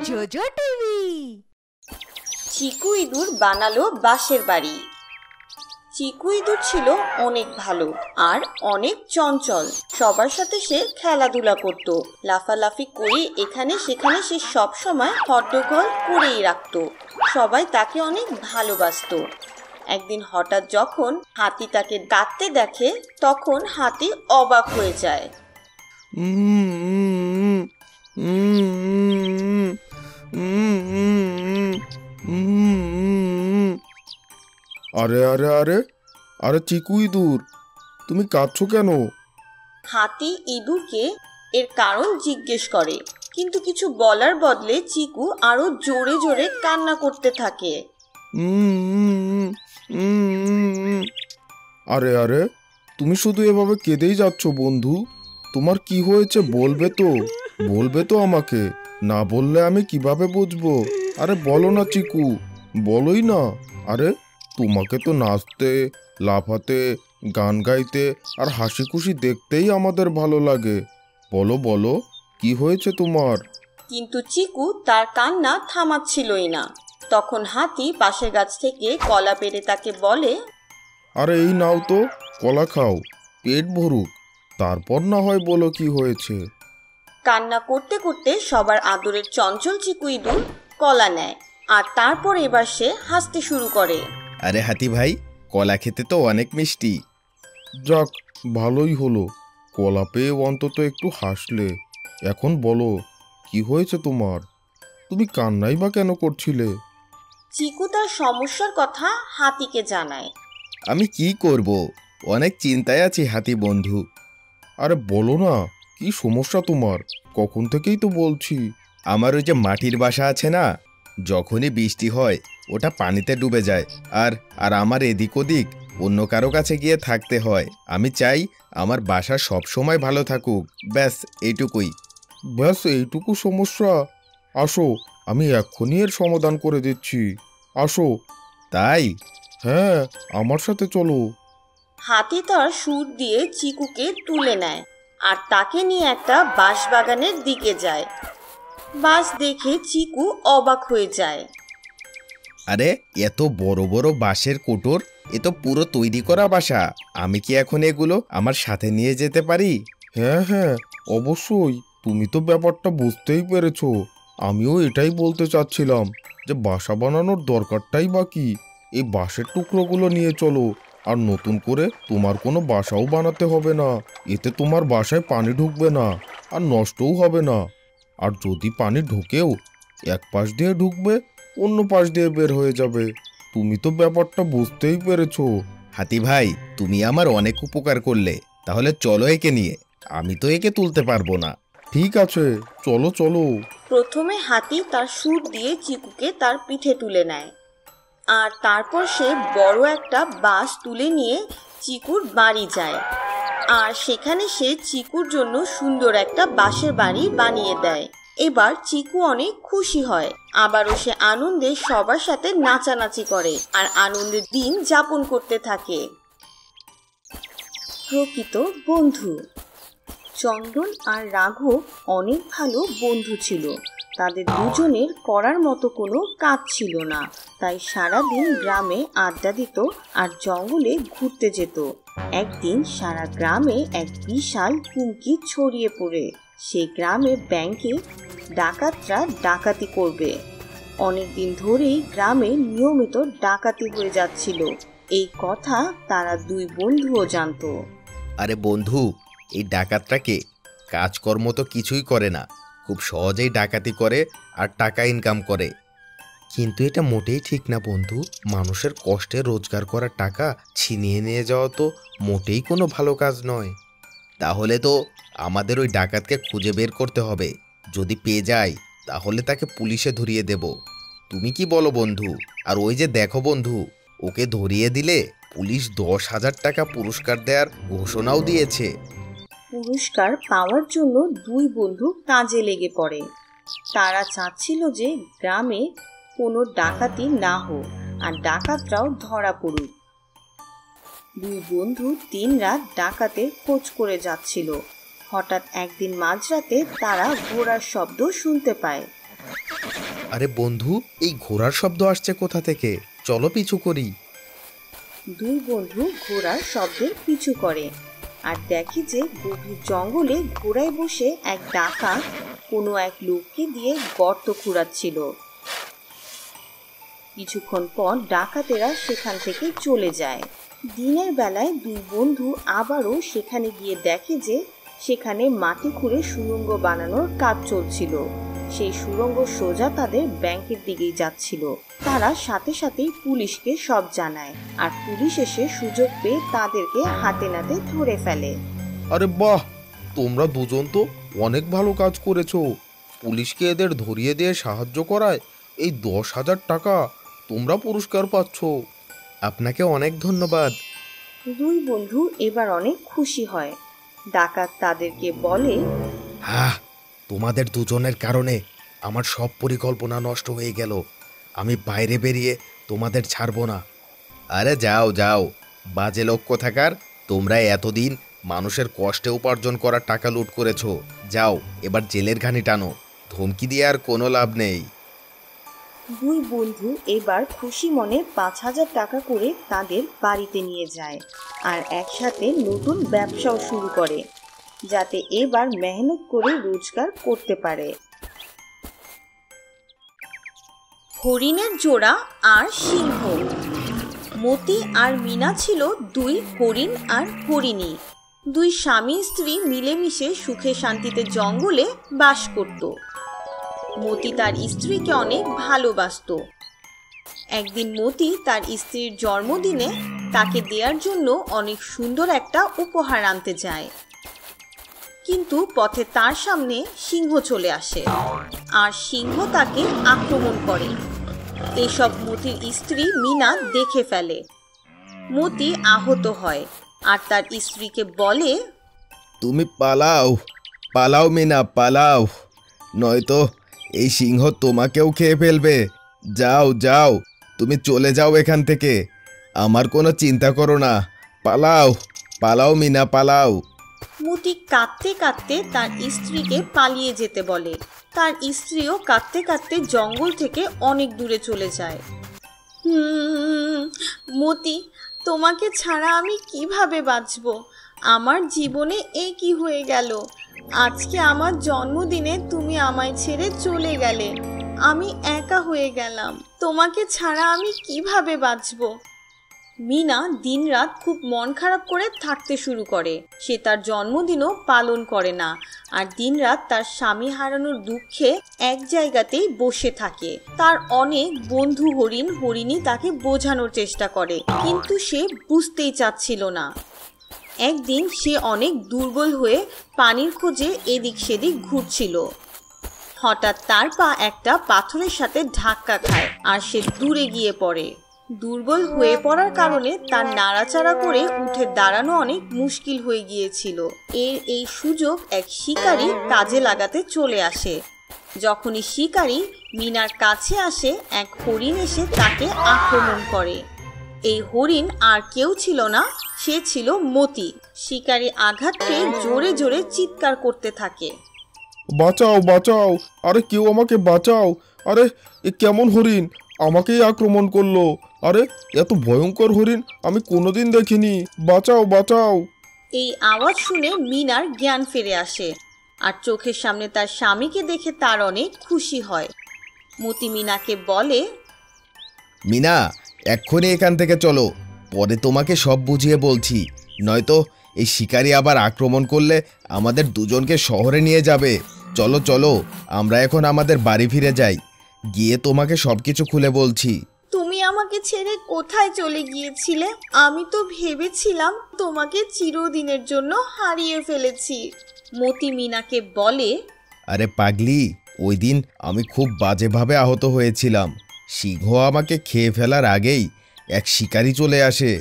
JoJo TV. চিকু ইঁদুর বানালো বাঁশের বাড়ি। চিকু ইঁদুর ছিল অনেক ভালো আর অনেক চঞ্চল। সবার সাথে সে খেলাধুলা করত, লাফালাফি করে এখানে সেখানে সে সব সময় হট্টগোল করেই রাখত। সবাই তাকে অনেক ভালোবাসতো। একদিন হঠাৎ যখন হাতি তাকে ডাকতে দেখে তখন হাতি অবাক হয়ে যায়। আরে আরে আরে আরে চিকু ইঁদুর, তুমি কাঁদছো কেন? হাতি ইঁদুরকে এর কারণ জিজ্ঞেস করে, কিন্তু কিছু বলার বদলে চিকু আরো জোরে জোরে কান্না করতে থাকে। আরে আরে, তুমি শুধু এভাবে কেঁদেই যাচ্ছ বন্ধু। তোমার কি হয়েছে বলবে তো আমাকে। না বললে আমি কিভাবে বুঝবো? আরে বলো না চিকু, বলোই না। আরে তোমাকে তো নাচতে, লাফাতে, গান গাইতে আর হাসি খুশি দেখতেই আমাদের ভালো লাগে। বলো বলো, কি হয়েছে তোমার? কিন্তু চিকু তার কান্না থামাচ্ছিলই না। তখন হাতি পাশের গাছ থেকে কলা পেড়ে তাকে বলে, আরে এই নাও তো, কলা খাও, পেট ভরুক, তারপর না হয় বলো কি হয়েছে। কান্না করতে করতে সবার আদরের চঞ্চল চিকু ইঁদুর কলা নেয় আর তারপর এবার সে হাসতে শুরু করে। আরে হাতি ভাই, কলা খেতে তো অনেক মিষ্টি। যাক, ভালোই হলো, কলা পেয়ে অন্তত একটু হাসলে। এখন বলো, কি হয়েছে তোমার? তুমি কান্নাই বা কেন করছিলে? চিকু তার সমস্যার কথা হাতিকে জানায়। আমি কি করব, অনেক চিন্তায় আছি হাতি বন্ধু। আরে বলো না, কি সমস্যা তোমার? কখন থেকেই তো বলছি। আমার ওই যে মাটির বাসা আছে না, যখনই বৃষ্টি হয় ওটা পানিতে ডুবে যায়। আর আর আমার এদিক ওদিক অন্য কারো কাছে গিয়ে থাকতে হয়। আমি চাই আমার বাসা সব সময় ভালো থাকুক, ব্যাস এইটুকুই। ব্যাস এইটুকু সমস্যা? আসো, আমি এক্ষুনি এর সমাধান করে দিচ্ছি। আসো। তাই? হ্যাঁ, আমার সাথে চলো। হাতি তার সুর দিয়ে চিকুকে তুলে নেয় আর তাকে নিয়ে একটা বাঁশবাগানের দিকে যায়। বাঁশ দেখে চিকু অবাক হয়ে যায়। আরে এত বড় বড় বাঁশের কোটর, এ তো পুরো তৈরি করা বাসা। আমি কি এখন এগুলো আমার সাথে নিয়ে যেতে পারি? হ্যাঁ হ্যাঁ, অবশ্যই। তুমি তো ব্যাপারটা বুঝতেই পেরেছো। আমিও এটাই বলতে চাচ্ছিলাম যে বাসা বানানোর দরকারটাই বা কি। এই বাঁশের টুকরোগুলো নিয়ে চলো, আর নতুন করে তোমার কোনো বাসাও বানাতে হবে না। এতে তোমার বাসায় পানি ঢুকবে না আর নষ্টও হবে না। আর যদি পানি ঢোকেও, এক পাশ দিয়ে ঢুকবে, অন্য পাশ দিয়ে বের হয়ে যাবে। তুমি তো ব্যাপারটা বুঝতেই পেরেছো। হাতি ভাই, তুমি আমার অনেক উপকার করলে। তাহলে চলো একে নিয়ে, আমি তো একে তুলতে পারবো না। ঠিক আছে, চলো চলো। প্রথমে হাতি তার সুর দিয়ে চিকুকে তার পিঠে তুলে নেয় আর তারপর সে বড় একটা বাঁশ তুলে নিয়ে চিকুর বাড়ি যায় আর সেখানে সে চিকুর জন্য সুন্দর একটা বাঁশের বাড়ি বানিয়ে দেয়। এবার চিকু অনেক খুশি হয়। আবারও সে আনন্দে সবার সাথে নাচানাচি করে আর আনন্দের দিন যাপন করতে থাকে। প্রকৃত বন্ধু। চন্দন আর রাঘব অনেক ভালো বন্ধু ছিল। তাদের দুজনের করার মতো কোনো কাজ ছিল না, তাই সারাদিন গ্রামে আড্ডা দিত আর জঙ্গলে ঘুরতে যেত। একদিন সারা গ্রামে এক বিশাল হুমকি ছড়িয়ে পড়ে। সেই গ্রামে ব্যাংকে ডাকাতরা ডাকাতি করবে। অনেকদিন ধরেই গ্রামে নিয়মিত ডাকাতি হয়ে যাচ্ছিল। এই কথা তারা দুই বন্ধুও জানতো। আরে বন্ধু, এই ডাকাতটাকে কাজকর্ম তো কিছুই করে না, খুব সহজেই ডাকাতি করে আর টাকা ইনকাম করে। কিন্তু এটা মোটেই ঠিক না বন্ধু। মানুষের কষ্টে রোজগার করা টাকা ছিনিয়ে নিয়ে যাওয়া তো মোটেই কোনো ভালো কাজ নয়। তাহলে তো আমাদের ওই ডাকাতকে খুঁজে বের করতে হবে। যদি পেয়ে যাই তাহলে তাকে পুলিশে ধরিয়ে দেব। তুমি কি বলো বন্ধু? আর ওই যে দেখো বন্ধু, ওকে ধরিয়ে দিলে পুলিশ 10,000 টাকা পুরস্কার দেওয়ার ঘোষণাও দিয়েছে। পুরস্কার পাওয়ার জন্য দুই বন্ধু কাজে লেগে পড়ে। তারা চাচ্ছিল যে গ্রামে কোনো ডাকাতি না হোক আর ডাকাতরাও ধরা পড়ুক। দুই বন্ধু দিনরাত ডাকাতের খোঁজ করে যাচ্ছিল। হঠাৎ একদিন মাঝরাতে তারা ঘোড়ার শব্দ শুনতে পায়। আরে বন্ধু, এই ঘোড়ার শব্দ আসছে কোথা থেকে? চলো পিছু করি। দুই বন্ধু ঘোড়ার শব্দের পিছু করে আর দেখে যে গভীর জঙ্গলে ঘোড়ায় বসে এক ডাকাত কোনো এক লোককে দিয়ে গর্ত খুঁড়াচ্ছিল। কিছুক্ষণ পর ডাকাতেরা সেখান থেকে চলে যায়। দিনের বেলায় দুই বন্ধু আবারও সেখানে গিয়ে দেখে যে সেখানে মাটি খুঁড়ে সুড়ঙ্গ বানানোর কাজ চলছিল। সেই সুড়ঙ্গ সোজা তাদের ব্যাংকের দিকেই যাচ্ছিল। তারা সাথে সাথেই পুলিশকে সব জানায় আর পুলিশ এসে সুযোগ পেয়ে তাদেরকে হাতে নাতে ধরে ফেলে। আরে বাহ, তোমরা দুজন তো অনেক ভালো কাজ করেছো। পুলিশকে এদের ধরিয়ে দিয়ে সাহায্য করায় এই 10,000 টাকা তোমরা পুরস্কার পাচ্ছ। আপনাকে অনেক ধন্যবাদ। দুই বন্ধু এবার অনেক খুশি হয়। ডাকাত তাদেরকে বলে, তোমাদের দুজনের কারণে আমার সব পরিকল্পনা নষ্ট হয়ে গেল। আমি বাইরে বেরিয়ে তোমাদের ছাড়বো না। আরে যাও যাও, বাজে লোক কোথাকার। তোমরা এতদিন মানুষের কষ্টে উপার্জন করা টাকা লুট করেছো। যাও, এবার জেলের ঘানি টানো। ধমকি দিয়ে আর কোনো লাভ নেই। দুই বন্ধু এবার খুশি মনে 5,000 টাকা করে তাদের বাড়িতে নিয়ে যায় আর একসাথে নতুন ব্যবসাও শুরু করে, যাতে এবার মেহনত করে রোজগার করতে পারে। হরিণের জোড়া আর সিংহ। মতি আর মিনা ছিল দুই হরিণ আর হরিণী। দুই স্বামী স্ত্রী মিলেমিশে সুখে শান্তিতে জঙ্গলে বাস করত। মতি তার স্ত্রীকে অনেক ভালোবাসতো। একদিন মতি তার স্ত্রীর জন্মদিনে তাকে দেওয়ার জন্য অনেক সুন্দর একটা উপহার আনতে যায়, কিন্তু পথে তার সামনে সিংহ চলে আসে আর সিংহ তাকে আক্রমণ করে। এসব মতির স্ত্রী মিনা দেখে ফেলে। মতি আহত হয় আর তার স্ত্রীকে বলে, তুমি পালাও, পালাও মিনা, পালাও, নয়তো এই সিংহ তোমাকেও খেয়ে ফেলবে। যাও যাও, তুমি চলে যাও এখান থেকে। আমার কোনো চিন্তা করো না। পালাও, পালাও মিনা, পালাও। মতি কাঁদতে কাঁদতে তার স্ত্রীকে পালিয়ে যেতে বলে। তার স্ত্রীও কাঁদতে কাঁদতে জঙ্গল থেকে অনেক দূরে চলে যায়। মতি, তোমাকে ছাড়া আমি কিভাবে বাঁচব? আমার জীবনে এ কি হয়ে গেল? আজকে আমার জন্মদিনে তুমি আমায় ছেড়ে চলে গেলে। আমি একা হয়ে গেলাম। তোমাকে ছাড়া আমি কিভাবে বাঁচব? মিনা দিনরাত খুব মন খারাপ করে থাকতে শুরু করে। সে তার জন্মদিনও পালন করে না আর দিনরাত তার স্বামী হারানোর দুঃখে এক জায়গাতেই বসে থাকে। তার অনেক বন্ধু হরিণ হরিণী তাকে বোঝানোর চেষ্টা করে, কিন্তু সে বুঝতেই চাচ্ছিল না। একদিন সে অনেক দুর্বল হয়ে পানির খোঁজে এদিক সেদিক ঘুরছিল। হঠাৎ তার পা একটা পাথরের সাথে ধাক্কা খায় আর সে দূরে গিয়ে পড়ে। দুর্বল হয়ে পড়ার কারণে তার নাড়াচাড়া করে উঠে দাঁড়ানো অনেক মুশকিল হয়ে গিয়েছিল। এই সুযোগ এক শিকারী কাজে লাগাতে চলে আসে। যখনই শিকারী মিনার কাছে আসে, এক হরিণ এসে তাকে আক্রমণ করে। এই হরিণ আর কেউ ছিল না, সে ছিল মতি। শিকারী আঘাত পেয়ে জোরে জোরে চিৎকার করতে থাকে, বাঁচাও বাঁচাও, আরে কেউ আমাকে বাঁচাও। আরে এ কেমন হরিণ, আমাকেই আক্রমণ করলো। আরে এত ভয়ঙ্কর হরিণ আমি কোনোদিন দেখিনি, বাঁচাও বাঁচাও। এই আওয়াজ শুনে মিনার জ্ঞান ফিরে আসে আর চোখের সামনে তার স্বামীকে দেখে তার অনেক খুশি হয়। মতি মিনাকে বলে, মিনা, এক্ষুনি এখান থেকে চলো, পরে তোমাকে সব বুঝিয়ে বলছি। নয়তো এই শিকারী আবার আক্রমণ করলে আমাদের দুজনকে শহরে নিয়ে যাবে। চলো চলো, আমরা এখন আমাদের বাড়ি ফিরে যাই, গিয়ে তোমাকে সবকিছু খুলে বলছি। তুমি আমাকে ছেড়ে কোথায় চলে গিয়েছিলে? আমি তো ভেবেছিলাম তোমাকে চিরদিনের জন্য হারিয়ে ফেলেছি। মতি মিনাকে বলে, আরে পাগলি, ওই দিন আমি খুব বাজেভাবে আহত হয়েছিলাম। সিংহ আমাকে খেয়ে ফেলার আগেই এক শিকারী চলে আসে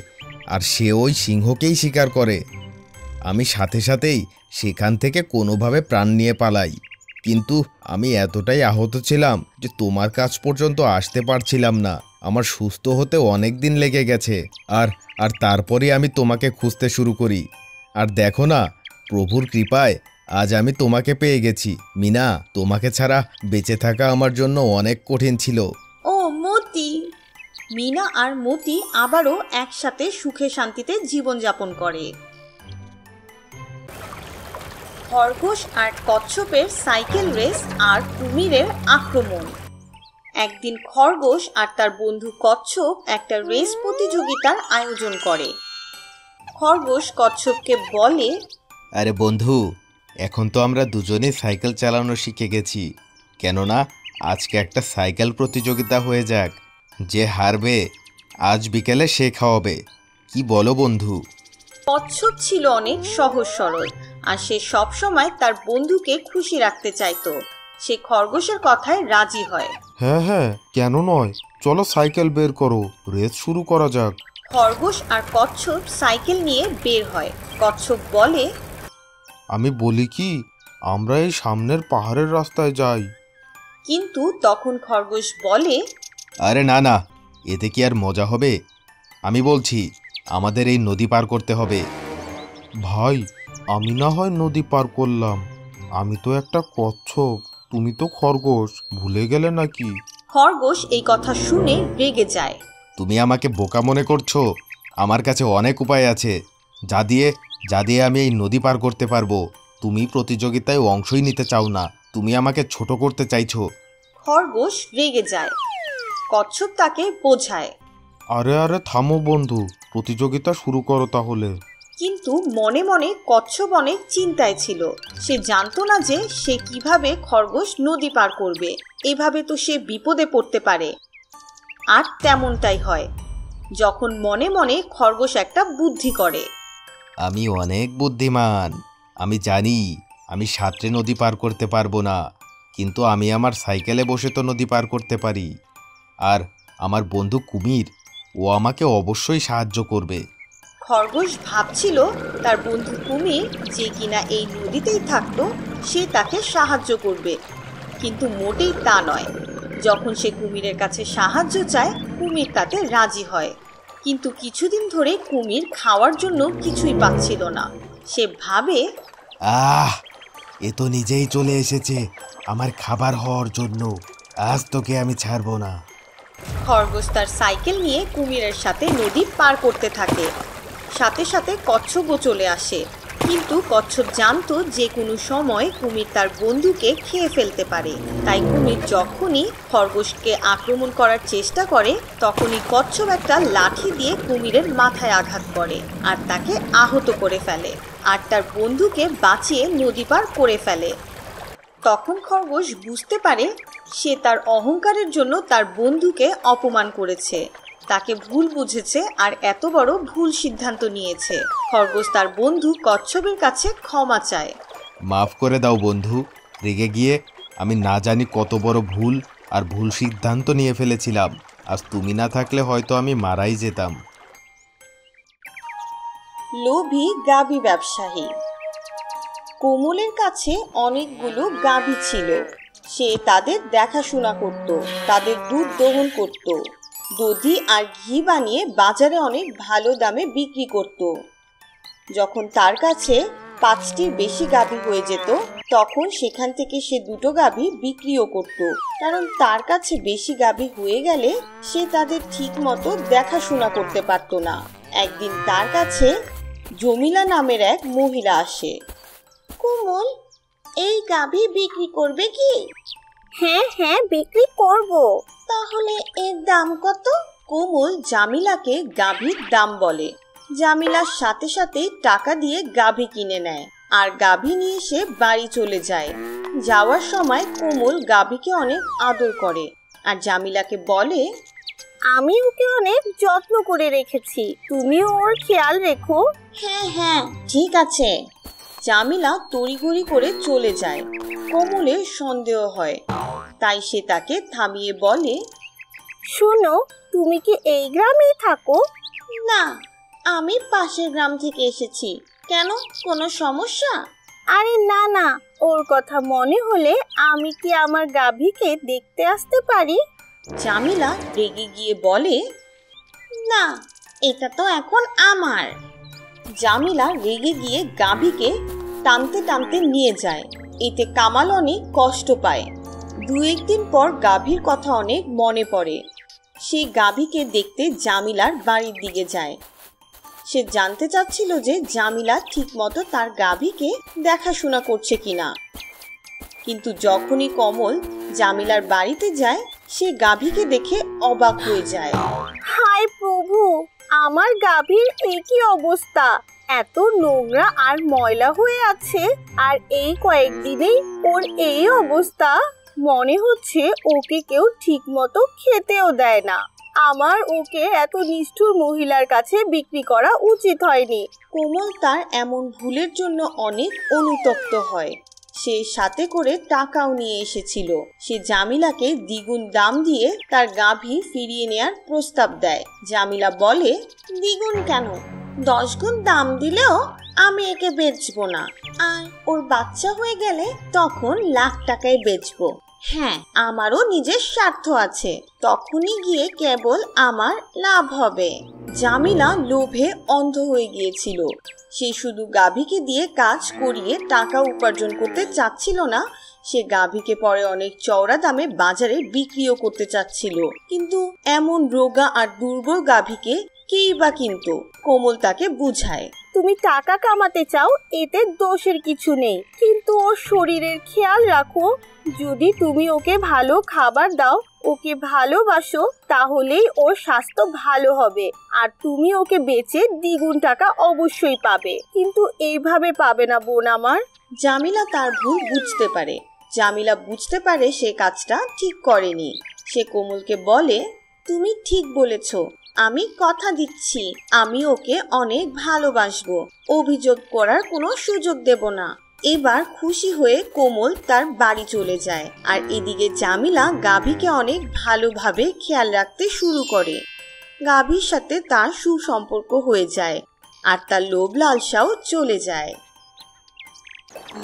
আর সে ওই সিংহকেই শিকার করে। আমি সাথে সাথেই সেখান থেকে কোনোভাবে প্রাণ নিয়ে পালাই, কিন্তু আমি এতটাই আহত ছিলাম যে তোমার কাছ পর্যন্ত আসতে পারছিলাম না। আমার সুস্থ হতে অনেক দিন লেগে গেছে। আর তারপরে আমি তোমাকে খুঁজতে শুরু করি। আর দেখো না, প্রভুর কৃপায় আজ আমি তোমাকে পেয়ে গেছি মিনা। তোমাকে ছাড়া বেঁচে থাকা আমার জন্য অনেক কঠিন ছিল। ও মতি। মিনা আর মতি আবারও একসাথে সুখে শান্তিতে জীবনযাপন করে। খরগোশ আর কচ্ছপের সাইকেল রেস আর কুমিরের আক্রমণ। একদিন খরগোশ আর তার বন্ধু কচ্ছপ একটা রেস প্রতিযোগিতার আয়োজন করে। খরগোশ কচ্ছপকে বলে, আরে বন্ধু, এখন তো আমরা দুজনেই সাইকেল চালানো শিখে গেছি, কেননা আজকে একটা সাইকেল প্রতিযোগিতা হয়ে যাক। যে হারবে আজ বিকেলে সে খাওয়াবে। কি বলো বন্ধু? কচ্ছপ ছিল অনেক সহজ সরল, আর সে সবসময় তার বন্ধুকে খুশি রাখতে চাইতো। সে খরগোশের কথায় রাজি হয়। হ্যাঁ হ্যাঁ, কেন নয়, চলো সাইকেল বের করো, রেস শুরু করা যাক। খরগোশ আর কচ্ছপ সাইকেল নিয়ে বের হয়। কচ্ছপ বলে, আমি বলি কি, আমরা এই সামনের পাহাড়ের রাস্তায় যাই। কিন্তু তখন খরগোশ বলে, আরে না না, এতে কি আর মজা হবে? আমি বলছি আমাদের এই নদী পার করতে হবে। ভাই, আমি না হয় নদী পার করলাম, আমি তো একটা কচ্ছপ, তুমি তো খরগোশ, ভুলে গেলে নাকি? খরগোশ এই কথা শুনে রেগে যায়। তুমি আমাকে বোকা মনে করছো? আমার কাছে অনেক উপায় আছে যা দিয়ে আমি এই নদী পার করতে পারবো। তুমি প্রতিযোগিতায় অংশই নিতে চাও না, তুমি আমাকে ছোট করতে চাইছো। খরগোশ রেগে যায়। কচ্ছপ তাকে বোঝায়। আরে আরে থামো বন্ধু, প্রতিযোগিতা শুরু করো তাহলে। কিন্তু মনে মনে কচ্ছপ অনেক চিন্তায় ছিল। সে জানতো না যে সে কিভাবে খরগোশ নদী পার করবে। এভাবে তো সে বিপদে পড়তে পারে। আর তেমনটাই হয়, যখন মনে মনে খরগোশ একটা বুদ্ধি করে। আমি অনেক বুদ্ধিমান, আমি জানি আমি সাঁতরে নদী পার করতে পারবো না, কিন্তু আমি আমার সাইকেলে বসে তো নদী পার করতে পারি। আর আমার বন্ধু কুমির, ও আমাকে অবশ্যই সাহায্য করবে। খরগোশ ভাবছিল তার বন্ধু কুমির, যে কিনা এই নদীতেই থাকতো, সে তাকে সাহায্য করবে। কিন্তু মোটেই তা নয়। যখন সে কুমিরের কাছে সাহায্য চায়, কুমির তাতে রাজি হয়। কিন্তু কিছুদিন ধরে কুমির খাওয়ার জন্য কিছুই পাচ্ছিল না। সে ভাবে, আহ, এ তো নিজেই চলে এসেছে আমার খাবার হওয়ার জন্য। আজ তোকে আমি ছাড়বো না। খরগোশ তার সাইকেল নিয়ে কুমিরের সাথে নদী পার করতে থাকে। সাথে সাথে কচ্ছপও চলে আসে। কিন্তু কচ্ছপ জানতো যে কোনো সময় কুমির তার বন্ধুকে খেয়ে ফেলতে পারে। তাই কুমির যখনই খরগোশকে আক্রমণ করার চেষ্টা করে, তখনই কচ্ছপ একটা লাঠি দিয়ে কুমিরের মাথায় আঘাত করে আর তাকে আহত করে ফেলে, আর তার বন্ধুকে বাঁচিয়ে নদী পার করে ফেলে। তখন খরগোশ বুঝতে পারে সে তার অহংকারের জন্য তার বন্ধুকে অপমান করেছে, তাকে ভুল বুঝেছে আর এত বড় ভুল সিদ্ধান্ত নিয়েছে। খরগোশ তার বন্ধু কচ্ছপের কাছে ক্ষমা চায়। মাফ করে দাও বন্ধু, রেগে গিয়ে আমি না জানি কত বড় ভুল আর ভুল সিদ্ধান্ত নিয়ে ফেলেছিলাম। আজ তুমি না থাকলে হয়তো আমি মারাই যেতাম। লোভী গাভী ব্যবসায়ী। কোমলের কাছে অনেকগুলো গাভী ছিল। সে তাদের দেখাশোনা করত, তাদের দুধ দহন করত, দধি আর ঘি বানিয়ে বাজারে অনেক ভালো দামে বিক্রি করত। যখন তার কাছে 5টির বেশি গাভী হয়ে যেত, তখন সেখান থেকে সে 2টো গাভী বিক্রিও করত। কারণ তার কাছে বেশি গাভী হয়ে গেলে সে তাদের ঠিক মতো দেখাশোনা করতে পারত না। একদিন তার কাছে জমিলা নামের এক মহিলা আসে। কোমল, এই গাভী বিক্রি করবে কি? হ্যাঁ হ্যাঁ, বিক্রি করব। তাহলে এর দাম কত? কোমল জামিলাকে গাভীর দাম বলে। জামিলার সাথে সাথে টাকা দিয়ে গাভী কিনে নেয় আর গাভী নিয়ে সে বাড়ি চলে যায়। যাওয়ার সময় কোমল গাভীকে অনেক আদর করে আর জামিলাকে বলে, আমি ওকে অনেক যত্ন করে রেখেছি, তুমিও ওর খেয়াল রেখো। হ্যাঁ হ্যাঁ, ঠিক আছে। জামিলা তড়িঘড়ি করে চলে যায়। কোমলের সন্দেহ হয়, তাই সে তাকে থামিয়ে বলে, শোনো, তুমি কি এই গ্রামেই থাকো? না, আমি পাশের গ্রাম থেকে এসেছি। কেন, কোনো সমস্যা? আরে না না, ওর কথা মনে হলে আমি কি আমার গাভীকে দেখতে আসতে পারি? জামিলা রেগে গিয়ে বলে, না, এটা তো এখন আমার। জামিলা রেগে গিয়ে গাভীকে টানতে টানতে নিয়ে যায়। এতে কামাল অনেক কষ্ট পায়। 2-1 দিন পর গাভীর কথা অনেক মনে পড়ে। সে গাভীকে দেখতে জামিলার বাড়ির দিকে যায়। সে জানতে চাচ্ছিল যে জামিলা ঠিকমতো তার গাভীকে দেখাশোনা করছে কিনা। কিন্তু যখনই কমল জামিলার বাড়িতে যায়, সে গাভীকে দেখে অবাক হয়ে যায়। হায় প্রভু, আমার গাভীর এই কি অবস্থা! এত নোংরা আর ময়লা হয়ে আছে, আর এই কয়েকদিনেই ওর এই অবস্থা। মনে হচ্ছে ওকে কেউ ঠিক মতো খেতেও দেয় না। আমার ওকে এত নিষ্ঠুর মহিলার কাছে বিক্রি করা উচিত হয়নি। কোমল তার এমন ভুলের জন্য অনেক অনুতপ্ত হয়। সে সাথে করে টাকাও নিয়ে এসেছিল। সে জামিলাকে দ্বিগুণ দাম দিয়ে তার গাভী ফিরিয়ে নেয়ার প্রস্তাব দেয়। জামিলা বলে, দ্বিগুণ কেন, 10 গুণ দাম দিলেও আমি একে বেচবো না। আর ওর বাচ্চা হয়ে গেলে তখন লাখ টাকায় বেচবো। হ্যাঁ, আমারও নিজের স্বার্থ আছে, তখনই গিয়ে কেবল আমার লাভ হবে। জামিলা লোভে অন্ধ হয়ে গিয়েছিল। সে শুধু গাভীকে দিয়ে কাজ করিয়ে টাকা উপার্জন করতে চাচ্ছিল না, সে গাভীকে পরে অনেক চওড়া দামে বাজারে বিক্রিও করতে চাচ্ছিল। কিন্তু এমন রোগা আর দুর্বল গাভীকে কেই বা কিনতো? কোমল তাকে বুঝায়, তুমি টাকা কামাতে চাও, এতে দোষের কিছু নেই, কিন্তু ওর শরীরের খেয়াল রাখো। যদি তুমি ওকে ভালো খাবার দাও, ওকে ভালোবাসো, তাহলেই ওর স্বাস্থ্য ভালো হবে। আর তুমি ওকে বেচে দ্বিগুণ টাকা অবশ্যই পাবে, কিন্তু এইভাবে পাবে না বোন আমার। জামিলা তার ভুল বুঝতে পারে। জামিলা বুঝতে পারে সে কাজটা ঠিক করেনি। সে কোমলকে বলে, তুমি ঠিক বলেছ, আমি কথা দিচ্ছি আমি ওকে অনেক ভালোবাসবো, অভিযোগ করার কোনো সুযোগ দেব না। এবার খুশি হয়ে কোমল তার বাড়ি চলে যায়। আর এদিকে জামিলা গাভীকে অনেক ভালোভাবে খেয়াল রাখতে শুরু করে। গাভীর সাথে তার সুসম্পর্ক হয়ে যায়, আর তার লোভ লালসাও চলে যায়।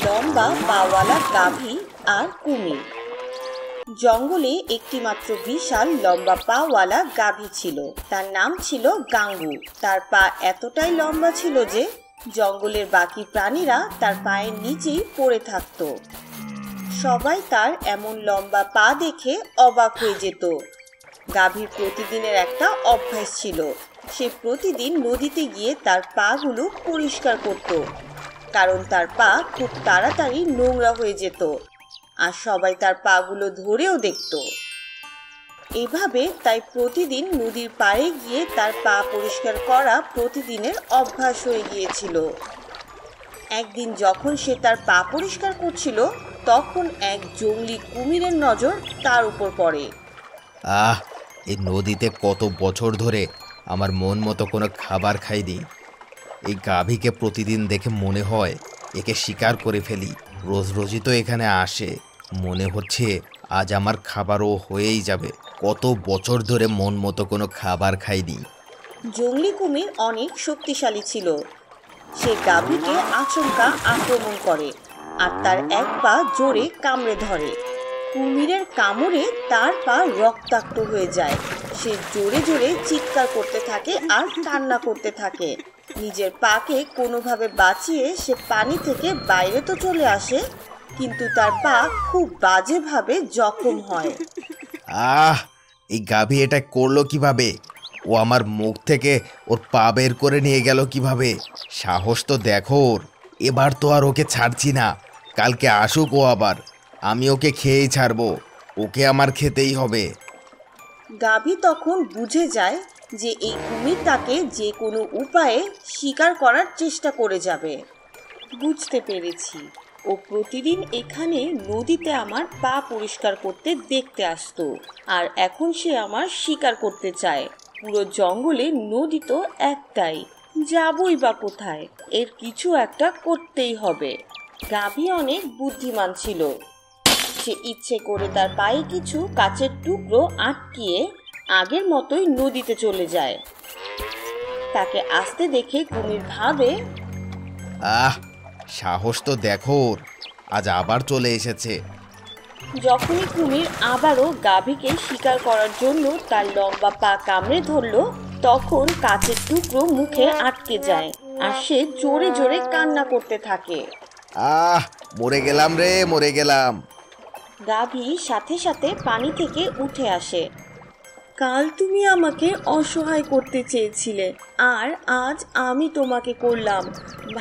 লম্বা পাওয়ালা গাভী আর কুমির। জঙ্গলে একটি মাত্র বিশাল লম্বা পাওয়ালা গাভী ছিল। তার নাম ছিল গাঙ্গু। তার পা এতটাই লম্বা ছিল যে জঙ্গলের বাকি প্রাণীরা তার পায়ের নিচেই পড়ে থাকত। সবাই তার এমন লম্বা পা দেখে অবাক হয়ে যেত। গাভীর প্রতিদিনের একটা অভ্যাস ছিল। সে প্রতিদিন নদীতে গিয়ে তার পাগুলো পরিষ্কার করত, কারণ তার পা খুব তাড়াতাড়ি নোংরা হয়ে যেত, আর সবাই তার পাগুলো ধরেও দেখত। এভাবে তাই প্রতিদিন নদীর পাড়ে গিয়ে তার পা পরিষ্কার করা প্রতিদিনের অভ্যাস হয়ে গিয়েছিল। একদিন যখন সে তার পা পরিষ্কার করছিল, তখন এক জংলি কুমিরের নজর তার উপর পড়ে। এই নদীতে কত বছর ধরে আমার মন মতো কোনো খাবার খাইনি। এই গাভীকে প্রতিদিন দেখে মনে হয় একে শিকার করে ফেলি। রোজ রোজই তো এখানে আসে, মনে হচ্ছে আজ আমার খাবারও হয়েই যাবে। কত বছর ধরে মন মতো কোনো খাবার খাইনি। জংলি কুমির অনেক শক্তিশালী ছিল। সে গাভীকে আচমকা আক্রমণ করে আর তার এক পা জোরে কামড়ে ধরে। কুমিরের কামড়ে তার পা রক্তাক্ত হয়ে যায়। সে জোরে জোরে চিৎকার করতে থাকে আর কান্না করতে থাকে। নিজের পাকে কোনোভাবে বাঁচিয়ে সে পানি থেকে বাইরে তো চলে আসে, কিন্তু তার পা খুব বাজেভাবে জখম হয়। এই গাভী এটা করলো কিভাবে? ও আমার মুখ থেকে ওর পা বের করে নিয়ে গেল কিভাবে? সাহস তো দেখো ওর। এবার তো আর ওকে ছাড়ছি না। কালকে আসুক ও আবার, আমি ওকে খেয়েই ছাড়বো। ওকে আমার খেতেই হবে। গাভী তখন বুঝে যায় যে এই কুমির তাকে যে কোনো উপায়ে শিকার করার চেষ্টা করে যাবে। বুঝতে পেরেছি, ও প্রতিদিন এখানে নদীতে আমার পা পরিষ্কার করতে দেখতে আসতো, আর এখন সে আমার শিকার করতে চায়। পুরো জঙ্গলে নদী তো একটাই, যাবই বা কোথায়? এর কিছু একটা করতেই হবে। গাভী অনেক বুদ্ধিমান ছিল। সে ইচ্ছে করে তার পায়ে কিছু কাচের টুকরো আটকিয়ে আগের মতোই নদীতে চলে যায়। তাকে আসতে দেখে কুমির ভাবে, সাহস তো দেখো ওর, আজ আবার চলে এসেছে। যখনই কুমির আবারও গাভীকে শিকার করার জন্য তার লম্বা পা কামড়ে ধরলো, তখন কাচের টুকরো মুখে আটকে যায় আর সে জোরে জোরে কান্না করতে থাকে। আহ, মরে গেলাম রে, মরে গেলাম। গাভী সাথে সাথে পানি থেকে উঠে আসে। কাল তুমি আমাকে অসহায় করতে চেয়েছিলে, আর আজ আমি তোমাকে করলাম।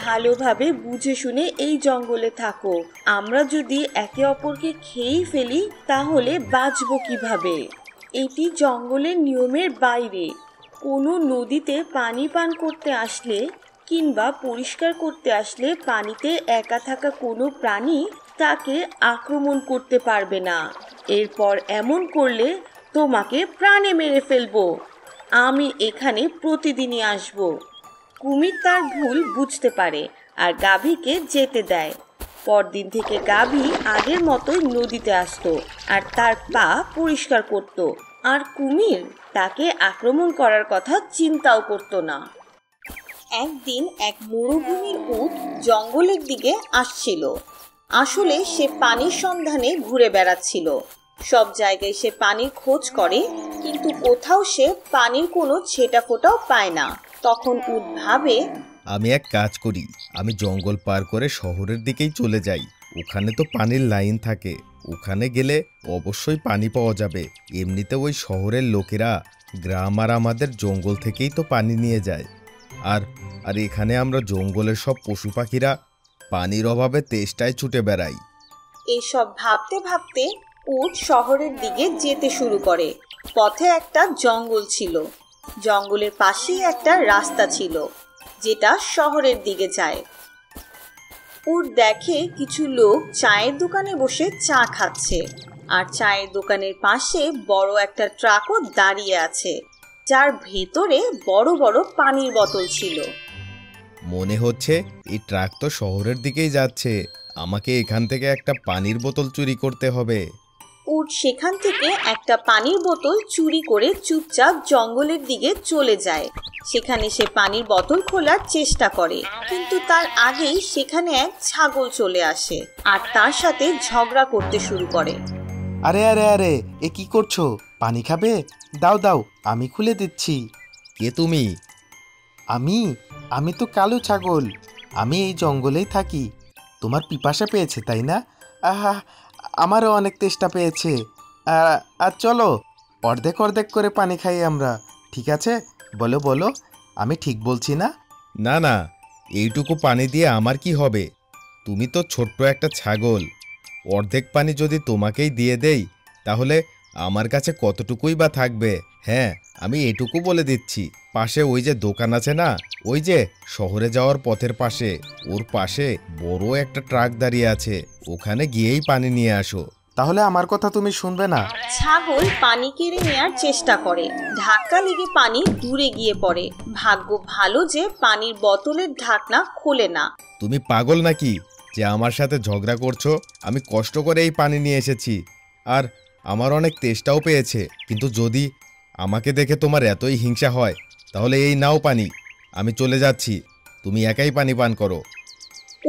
ভালোভাবে বুঝে শুনে এই জঙ্গলে থাকো। আমরা যদি একে অপরকে খেয়েই ফেলি তাহলে বাঁচবো কিভাবে? এটি জঙ্গলের নিয়মের বাইরে। কোনো নদীতে পানি পান করতে আসলে কিংবা পরিষ্কার করতে আসলে পানিতে একা থাকা কোনো প্রাণী তাকে আক্রমণ করতে পারবে না। এরপর এমন করলে তোমাকে প্রাণে মেরে ফেলবো। আমি এখানে প্রতিদিনই আসব। কুমির তার ভুল বুঝতে পারে আর গাভীকে যেতে দেয়। পরদিন থেকে গাভী আগের মতোই নদীতে আসতো আর তার পা পরিষ্কার করত, আর কুমির তাকে আক্রমণ করার কথা চিন্তাও করত না। একদিন এক মরুভূমির উট জঙ্গলের দিকে আসছিল। আসলে সে পানির সন্ধানে ঘুরে বেড়াচ্ছিল। সব জায়গায় সে পানির খোঁজ করে, কিন্তু কোথাও সে পানির কোনো ছেটা ফোঁটাও পায় না। তখন উট ভাবে, আমি এক কাজ করি, আমি জঙ্গল পার করে শহরের দিকেই চলে যাই। ওখানে তো পানির লাইন থাকে, ওখানে গেলে অবশ্যই পানি পাওয়া যাবে। এমনিতে ওই শহরের লোকেরা গ্রাম আর আমাদের জঙ্গল থেকেই তো পানি নিয়ে যায়। আর আর এখানে আমরা জঙ্গলের সব পশু পাখিরা পানির অভাবে তেষ্টায় ছুটে বেড়াই। এসব ভাবতে ভাবতে উট শহরের দিকে যেতে শুরু করে। পথে একটা জঙ্গল ছিল। জঙ্গলের পাশেই একটা রাস্তা ছিল যেটা শহরের দিকে যায়। উট দেখে কিছু লোক চায়ের দোকানে বসে চা খাচ্ছে, আর চায়ের দোকানের পাশে বড় একটা ট্রাকও দাঁড়িয়ে আছে, যার ভেতরে বড় বড় পানির বোতল ছিল। মনে হচ্ছে এই ট্রাক তো শহরের দিকেই যাচ্ছে। আমাকে এখান থেকে একটা পানির বোতল চুরি করতে হবে। উট সেখান থেকে একটা পানির বোতল চুরি করে চুপচাপ জঙ্গলের দিকে চলে যায়। সেখানে সে পানির বোতল খোলার চেষ্টা করে, কিন্তু তার আগেই সেখানে এক ছাগল চলে আসে আর তার সাথে ঝগড়া করতে শুরু করে। আরে আরে আরে, এ কি করছো? পানি খাবে? দাও দাও, আমি খুলে দিচ্ছি। কে তুমি? আমি আমি তো কালো ছাগল। আমি এই জঙ্গলেই থাকি। তোমার পিপাসা পেয়েছে তাই না? আহা, আমারও অনেক তেষ্টা পেয়েছে। আর চলো, অর্ধেক অর্ধেক করে পানি খাই আমরা। ঠিক আছে, বলো বলো, আমি ঠিক বলছি না? না না, এইটুকু পানি দিয়ে আমার কি হবে? তুমি তো ছোট্ট একটা ছাগল। অর্ধেক পানি যদি তোমাকেই দিয়ে দেই তাহলে আমার কাছে কতটুকুই বা থাকবে। হ্যাঁ, আমি এটুকু বলে দিচ্ছি, পাশে ওই যে দোকান আছে না, ওই যে শহরে যাওয়ার পথের পাশে, ওর পাশে বড় একটা ট্রাক দাঁড়িয়ে আছে, ওখানে গিয়েই পানি নিয়ে আসো। তাহলে আমার কথা তুমি শুনবে না? ছাগল পানি কেড়ে নেওয়ার চেষ্টা করে। ধাক্কা লেগে পানি দূরে গিয়ে পড়ে। ভাগ্য ভালো যে পানির বোতলের ঢাকনা খোলে না। তুমি পাগল নাকি যে আমার সাথে ঝগড়া করছো? আমি কষ্ট করে এই পানি নিয়ে এসেছি, আর আমার অনেক তেষ্টাও পেয়েছে। কিন্তু যদি আমাকে দেখে তোমার এতই হিংসা হয় তাহলে এই নাও পানি, আমি চলে যাচ্ছি, তুমি একাই পানি পান করো।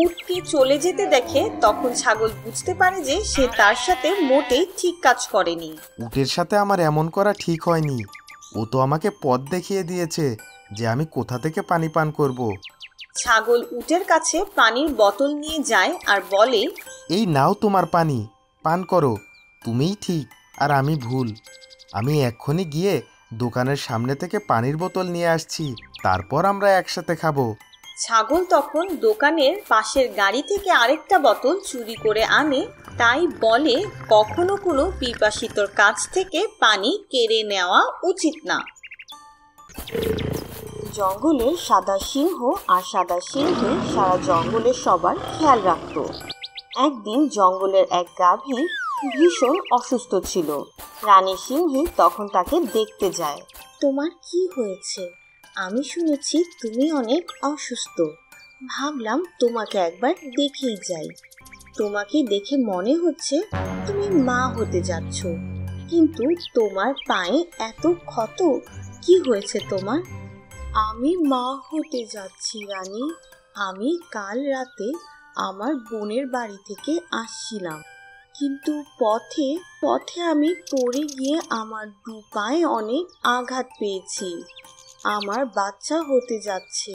উটকে চলে যেতে দেখে তখন ছাগল বুঝতে পারে যে সে তার সাথে মোটেই ঠিক কাজ করেনি। উটের সাথে আমার এমন করা ঠিক হয়নি। ও তো আমাকে পথ দেখিয়ে দিয়েছে যে আমি কোথা থেকে পানি পান করব। ছাগল উটের কাছে পানির বোতল নিয়ে যায় আর বলে, এই নাও তোমার পানি, পান করো। তুমিই ঠিক আর আমি ভুল। আমি এক্ষুনি গিয়ে দোকানের সামনে থেকে পানির বোতল নিয়ে আসছি, তারপর আমরা একসাথে খাবো। ছাগল তখন দোকানের পাশের গাড়ি থেকে আরেকটা বোতল চুরি করে আনে। তাই বলে, কখনো কোনো পিপাসিতর কাছ থেকে পানি কেড়ে নেওয়া উচিত না। জঙ্গলের সাদা সিংহ আর সাদা সিংহে সারা জঙ্গলের সবার খেয়াল রাখত। একদিন জঙ্গলের এক গাভী ভীষণ অসুস্থ ছিল। রানী সিংহী তখন তাকে দেখতে যায়। তোমার কি হয়েছে? আমি শুনেছি তুমি অনেক অসুস্থ। ভাবলাম তোমাকে একবার দেখেই যাই। তোমাকে দেখে মনে হচ্ছে তুমি মা হতে যাচ্ছ, কিন্তু তোমার পায়ে এত ক্ষত, কি হয়েছে তোমার? আমি মা হতে যাচ্ছি রানী। আমি কাল রাতে আমার বোনের বাড়ি থেকে আসছিলাম, কিন্তু পথে পথে আমি পড়ে গিয়ে আমার দু পায়ে অনেক আঘাত পেয়েছি। আমার বাচ্চা হতে যাচ্ছে।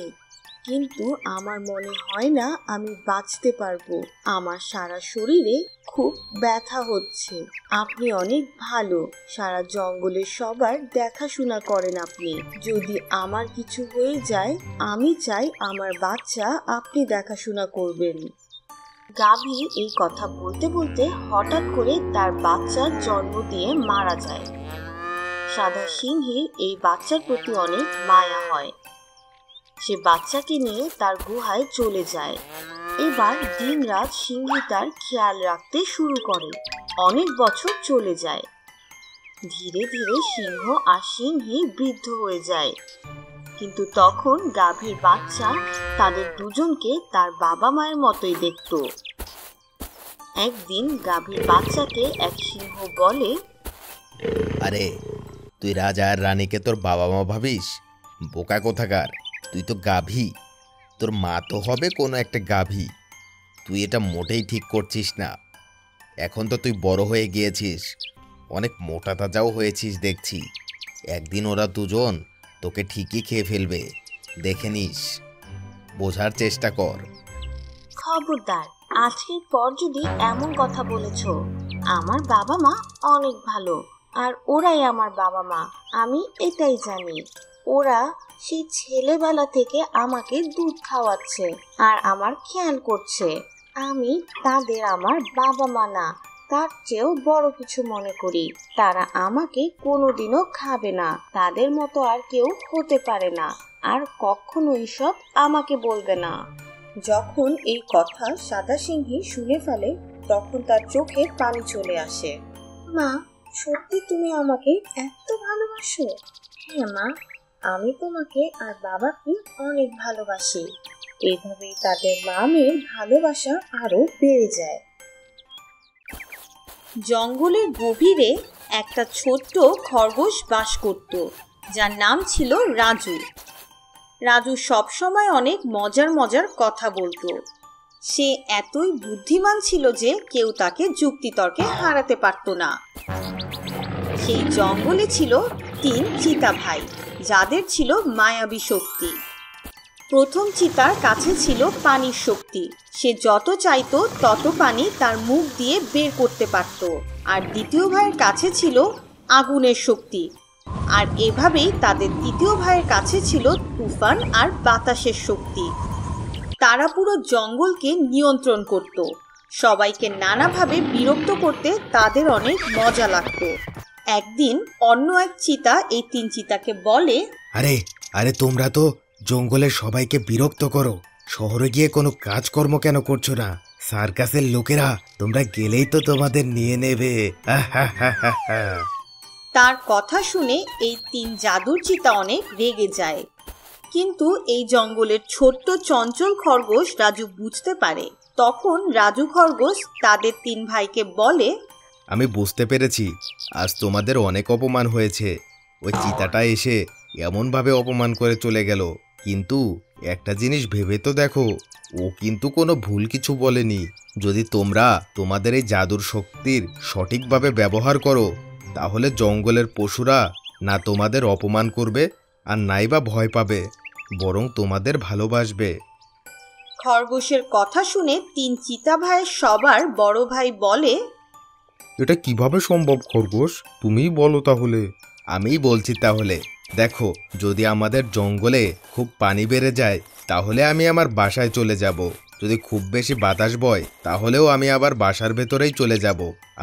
কিন্তু আমার মনে হয় না আমি বাঁচতে পারবো। আমার সারা শরীরে খুব ব্যথা হচ্ছে। আপনি অনেক ভালো, সারা জঙ্গলের সবার দেখাশোনা করেন আপনি। যদি আমার কিছু হয়ে যায়, আমি চাই আমার বাচ্চা আপনি দেখাশোনা করবেন। গাভী এই কথা বলতে বলতে হঠাৎ করে তার বাচ্চার জন্ম দিয়ে মারা যায়। সাদা সিংহীর এই বাচ্চার প্রতি অনেক মায়া হয়। সে বাচ্চাকে নিয়ে তার গুহায় চলে যায়। এবার দিনরাত সিংহী তার খেয়াল রাখতে শুরু করে। অনেক বছর চলে যায়। ধীরে ধীরে সিংহ আর সিংহী বৃদ্ধ হয়ে যায়। কিন্তু তখন গাভীর বাচ্চা তাদের দুজনকে তার বাবা মায়ের মতোই দেখত। একদিন গাভীর বাচ্চাকে এক সিংহ বলে, আরে তুই রাজা আর রানীকে তোর বাবা মা ভাবিস? বোকা কোথাকার, তুই তো গাভী। তোর মা তো হবে কোনো একটা গাভী। তুই এটা মোটেই ঠিক করছিস না। এখন তো তুই বড় হয়ে গিয়েছিস, অনেক মোটা তাজাও হয়েছিস দেখছি। একদিন ওরা দুজন তোকে ঠিকই খেয়ে ফেলবে, দেখে নিস। বোঝার চেষ্টা কর। খবরদার, আজকের পর যদি এমন কথা বলেছ। আমার বাবা মা অনেক ভালো, আর ওরাই আমার বাবা মা, আমি এটাই জানি। ওরা সেই ছেলেবেলা থেকে আমাকে দুধ খাওয়াচ্ছে আর আমার খেয়াল করছে। আমি তাদের আমার বাবা মা না, তার চেয়েও বড় কিছু মনে করি। তারা আমাকে কোনোদিনও খাবে না, তাদের মতো আর কেউ হতে পারে না, আর কখনো এসব আমাকে বলবে না। যখন এই কথা সাদা সিংহী শুনে ফেলে, তখন তার চোখে পানি চলে আসে। মা, সত্যি তুমি আমাকে এত ভালোবাসো? হ্যাঁ মা, আমি তোমাকে আর বাবাকে অনেক ভালোবাসি। এভাবেই তাদের মা মেয়ের ভালোবাসা আরো বেড়ে যায়। জঙ্গলের গভীরে একটা ছোট্ট খরগোশ বাস করত, যার নাম ছিল রাজু। রাজু সবসময় অনেক মজার মজার কথা বলতো। সে এতই বুদ্ধিমান ছিল যে কেউ তাকে যুক্তিতর্কে হারাতে পারত না। সেই জঙ্গলে ছিল 3 চিতা ভাই, যাদের ছিল মায়াবী শক্তি। প্রথম চিতার কাছে ছিল পানির শক্তি। সে যত চাইতো তত পানি তার মুখ দিয়ে বের করতে পারত। আর দ্বিতীয় ভাইয়ের কাছে ছিল আগুনের শক্তি। আর এভাবেই তাদের তৃতীয় ভাইয়ের কাছে ছিল তুফান আর বাতাসের শক্তি। তারা পুরো জঙ্গলকে নিয়ন্ত্রণ করত। সবাইকে নানাভাবে বিরক্ত করতে তাদের অনেক মজা লাগতো। একদিন অন্য এক চিতা এই 3 চিতাকে বলে, আরে আরে তোমরা তো জঙ্গলের সবাইকে বিরক্ত করো, শহরে গিয়ে কোনো কাজকর্ম কেন করছো না? সার্কাসের লোকেরা তোমরা গেলেই তো তোমাদের নিয়ে নেবে। তার কথা শুনে এই 3 জাদুর চিতা অনেক রেগে যায়। কিন্তু এই জঙ্গলের ছোট্ট চঞ্চল খরগোশ রাজু বুঝতে পারে। তখন রাজু খরগোশ তাদের 3 ভাইকে বলে, আমি বুঝতে পেরেছি, আজ তোমাদের অনেক অপমান হয়েছে। ওই চিতাটা এসে এমনভাবে অপমান করে চলে গেল, কিন্তু একটা জিনিস ভেবে তো দেখো, ও কিন্তু কোনো ভুল কিছু বলেনি। যদি তোমরা তোমাদের এই জাদুর শক্তির সঠিকভাবে ব্যবহার করো, তাহলে জঙ্গলের পশুরা না তোমাদের অপমান করবে আর নাই বা ভয় পাবে, বরং তোমাদের ভালোবাসবে। খরগোশের কথা শুনে 3 চিতা ভাইয়ের সবার বড় ভাই বলে, এটা কিভাবে সম্ভব খরগোশ? তুমিই বলো তাহলে। আমিই বলছি তাহলে। দেখো, যদি আমাদের জঙ্গলে খুব পানি বেড়ে যায়, তাহলে আমি আমার বাসায় চলে যাব। যদি খুব বেশি বাতাস বয়, তাহলেও আমি আবার বাসার ভেতরেই চলে যাব।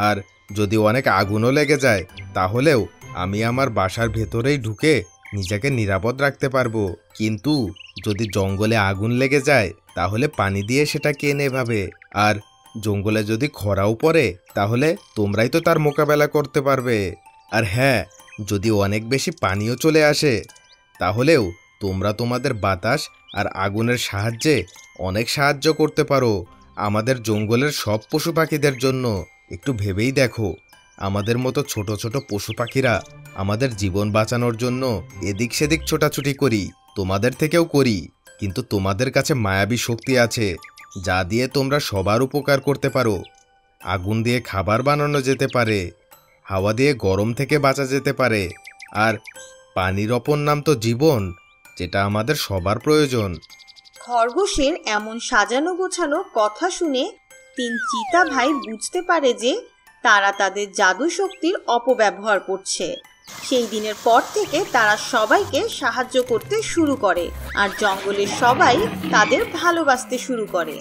আর যদি অনেক আগুনও লেগে যায়, তাহলেও আমি আমার বাসার ভেতরেই ঢুকে নিজেকে নিরাপদ রাখতে পারবো। কিন্তু যদি জঙ্গলে আগুন লেগে যায়, তাহলে পানি দিয়ে সেটা কে নেভাবে? আর জঙ্গলে যদি খরাও পড়ে, তাহলে তোমরাই তো তার মোকাবেলা করতে পারবে। আর হ্যাঁ, যদি অনেক বেশি পানিও চলে আসে, তাহলেও তোমরা তোমাদের বাতাস আর আগুনের সাহায্যে অনেক সাহায্য করতে পারো আমাদের জঙ্গলের সব পশু পাখিদের জন্য। একটু ভেবেই দেখো, আমাদের মতো ছোট ছোট পশু পাখিরা আমাদের জীবন বাঁচানোর জন্য এদিক সেদিক ছোটাছুটি করি, তোমাদের থেকেও করি। কিন্তু তোমাদের কাছে মায়াবী শক্তি আছে, যা দিয়ে তোমরা সবার উপকার করতে পারো। আগুন দিয়ে খাবার বানানো যেতে পারে, হাওয়া দিয়ে গরম থেকে বাঁচা যেতে পারে, আর পানির অপর নাম তো জীবন, যেটা আমাদের সবার প্রয়োজন। খরগোশের এমন সাজানো গোছানো কথা শুনে 3 চিতা ভাই বুঝতে পারে যে তারা তাদের জাদু শক্তির অপব্যবহার করছে। সেই দিনের পর থেকে তারা সবাইকে সাহায্য করতে শুরু করে আর জঙ্গলের সবাই তাদের ভালোবাসতে শুরু করে।